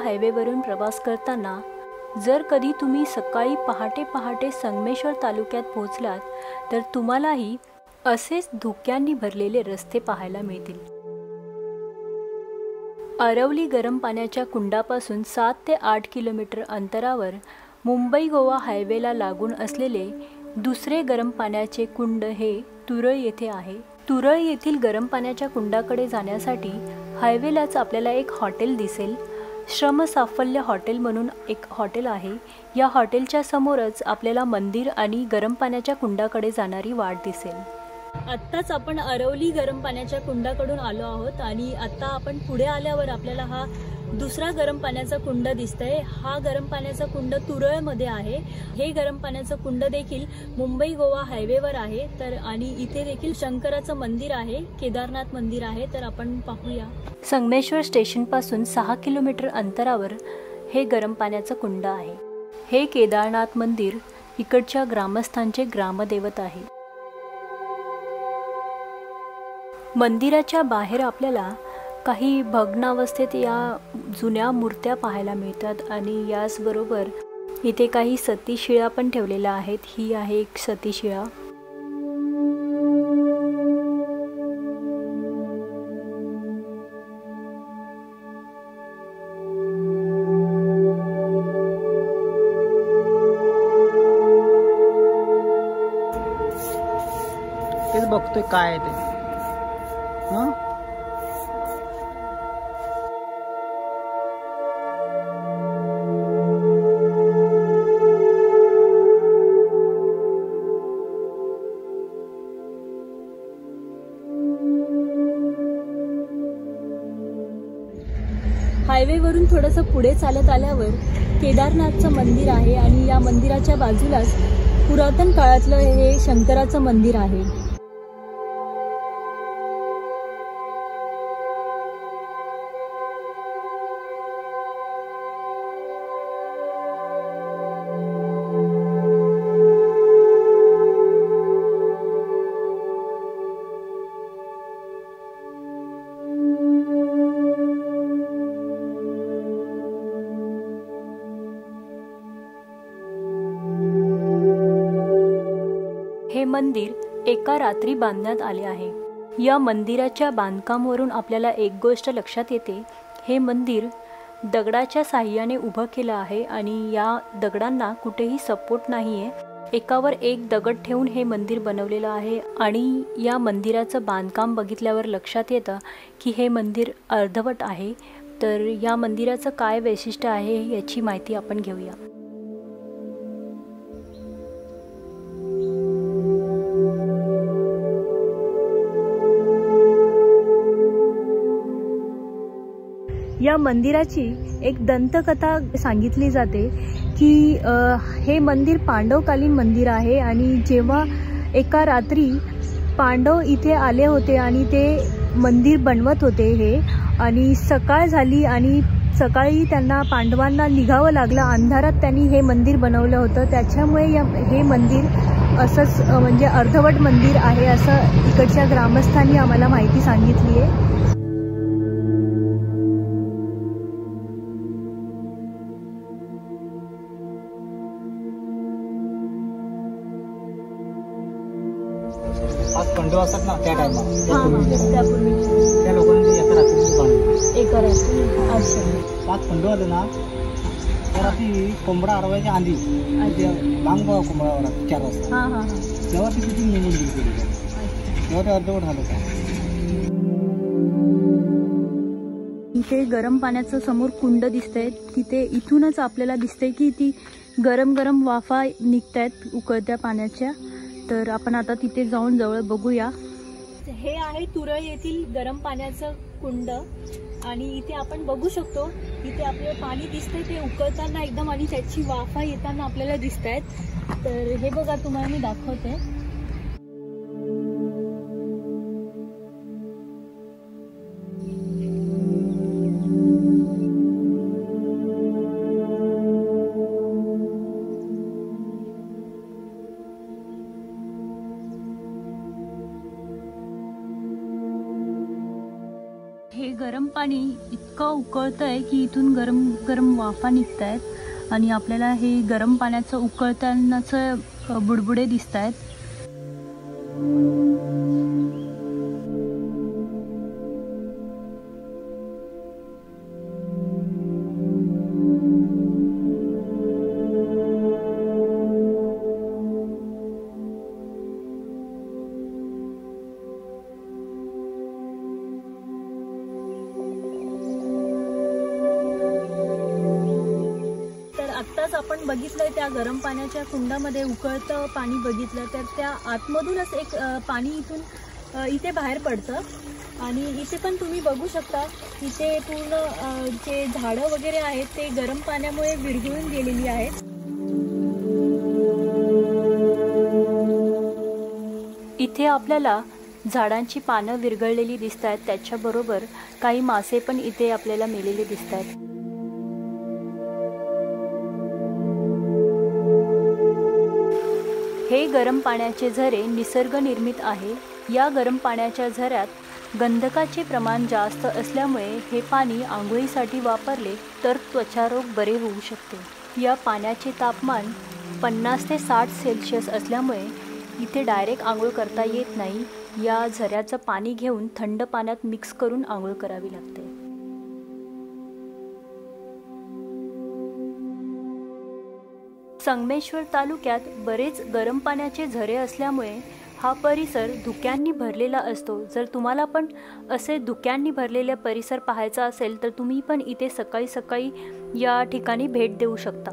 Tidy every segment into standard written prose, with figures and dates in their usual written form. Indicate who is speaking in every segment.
Speaker 1: हायवेवरून प्रवास करताना जर कधी तुम्ही सकाळी पहाटे पहाटे संगमेश्वर तालुक्यात पोहोचलात तर तुम्हालाही असेच धुक्यांनी भरलेले रस्ते पाहायला मिळतील। अरवली गरम पाण्याच्या कुंडापासून 7 ते 8 किलोमीटर अंतरावर मुंबई गोवा हायवेला लागून असलेले दुसरे गरम पाण्याचे कुंड हे तुरळ येथे आहे। तुरळ येथील गरम पाण्याच्या कुंडाकडे जाण्यासाठी हायवेलाच आपल्याला एक हॉटेल दिसेल। श्रम साफल्य हॉटेल म्हणून एक हॉटेल आहे। या हॉटेलच्या समोरच आपल्याला मंदिर आणि गरम पाण्याच्या कुंडाकडे जाणारी वाट दिसेल। आत्ताच आपण अरवली गरम पाण्याच्या कुंडाकडून आलो आहोत आणि आता आपण पुढे आल्यावर आपल्याला हा दुसरा गरम पाण्याचा कुंड दिसतंय। हा गरम पाण्याचा कुंड तुरळमध्ये आहे। हे गरम पाण्याचं कुंड देखील मुंबई गोवा हायवेवर आहे। तर आणि इथे देखील शंकराचं मंदिर आहे, केदारनाथ मंदिर आहे। तर आपण पाहूया। संगमेश्वर स्टेशन पासून 6 किलोमीटर अंतरावर हे गरम पाण्याचं कुंड आहे। हे केदारनाथ मंदिर इकडच्या ग्रामस्थांचे ग्रामदैवत आहे। मंदिराच्या बाहेर आपल्याला काही भग्नावस्थेत या जुन्या मूर्त्या पाहायला मिळतात आणि याचबरोबर इथे काही सतीशिळा पण ठेवलेल्या आहेत। ही आहे एक सतीशिळा।
Speaker 2: तेच बघतोय काय आहे ते।
Speaker 1: हायवेवरून थोडंसं पुढे चालत आल्यावर केदारनाथचं मंदिर आहे आणि या मंदिराच्या बाजूलाच पुरातन काळातलं हे शंकराचं मंदिर आहे। हे मंदिर एका रात्री बांधण्यात आले आहे। या मंदिराच्या बांधकामावरून आपल्याला एक गोष्ट लक्षात येते। हे मंदिर दगडाच्या साहाय्याने उभं केलं आहे आणि या दगडांना कुठेही सपोर्ट नाहीये। एकावर एक दगड ठेवून हे मंदिर बनवलेलं आहे आणि या मंदिराचं बांधकाम बघितल्यावर लक्षात येतं की हे मंदिर अर्धवट आहे। तर या मंदिराचं काय वैशिष्ट्य आहे याची माहिती आपण घेऊया। या मंदिराची एक दंतकथा सांगितली जाते की हे मंदिर पांडवकालीन मंदिर आहे आणि जेव्हा एका रात्री पांडव इथे आले होते आणि ते मंदिर बनवत होते हे आणि सकाळ झाली आणि सकाळी त्यांना पांडवांना निघावं लागलं। अंधारात त्यांनी हे मंदिर बनवलं होतं। त्याच्यामुळे हे मंदिर असंच म्हणजे अर्धवट मंदिर आहे असं इकडच्या ग्रामस्थांनी आम्हाला माहिती सांगितली आहे।
Speaker 2: खंडो असतात ना त्या टाइमात
Speaker 1: त्यापूर्वी
Speaker 2: त्या लोकांनी एका रात्री बांधले।
Speaker 1: एका रात्री अच्छा
Speaker 2: 5 खंडो होते ना त्या रात्री कोंबडा अरवायच्या आधी मांग बघा कोंबडावर 4 वाजता तेव्हा ती तिथून निघून गेली। तेव्हा ते अर्धवट झालं का।
Speaker 1: इथे गरम पाण्याचं समोर कुंड दिसतंय। तिथे इथूनच आपल्याला दिसतंय की ती गरम गरम वाफा निघतायत उकळत्या पाण्याच्या। तर आपण आता तिथे जाऊन जवळ बघूया। हे आहे तुरळ येथील गरम पाण्याचं कुंड आणि इथे आपण बघू शकतो इथे आपल्याला पाणी दिसतंय ते उकळताना एकदम आणि त्याची वाफा येताना आपल्याला दिसतायत। तर हे बघा तुम्हाला मी दाखवते। हे गरम पाणी इतकं उकळतंय की इथून गरम गरम वाफा निघत आहेत आणि आपल्याला हे गरम पाण्याचं उकळतानाचं बुडबुडे दिसत आहेत. आत्ताच आपण बघितलंय त्या गरम पाण्याच्या कुंडामध्ये उकळतं पाणी बघितलं, तर त्या आतमधूनच एक पाणी इथे बाहेर पडतं आणि इथे पण तुम्ही बघू शकता इथे पूर्ण जे झाडं वगैरे आहेत ते गरम पाण्यामुळे विरघळून गेलेली आहेत. इथे आपल्याला झाडांची पानं विरघळलेली दिसत आहेत, त्याच्याबरोबर काही मासे पण इथे आपल्याला मेलेले दिसत आहेत. हे गरम पाण्याचे झरे निसर्ग निर्मित आहे. या गरम पाण्याच्या झऱ्यात गंधकाचे प्रमाण जास्त असल्यामुळे हे पाणी आंघोळीसाठी वापरले तर त्वचारोग बरे होऊ शकते. या पाण्याचे तापमान 50 ते 60 सेल्सिअस असल्यामुळे इथे डायरेक्ट आंघोळ करता येत नाही. या झऱ्याचं पाणी घेऊन थंड पाण्यात मिक्स करून आंघोळ करावी लागते. संगमेश्वर तालुक्यात बरेच गरम पाण्याचे झरे असल्यामुळे हा परिसर धुक्यांनी भरलेला असतो. जर तुम्हाला पण असे धुक्यांनी भरलेले परिसर पाहायचा असेल तर तुम्ही पण इथे सकाळी सकाळी या ठिकाणी भेट देऊ शकता.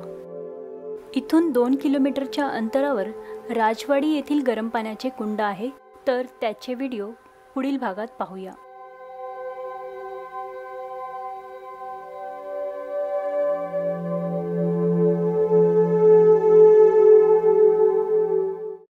Speaker 1: इथून 2 किलोमीटरच्या अंतरावर राजवाडी येथील गरम पाण्याचे कुंड आहे, तर त्याचे व्हिडिओ पुढील भागात पाहूया.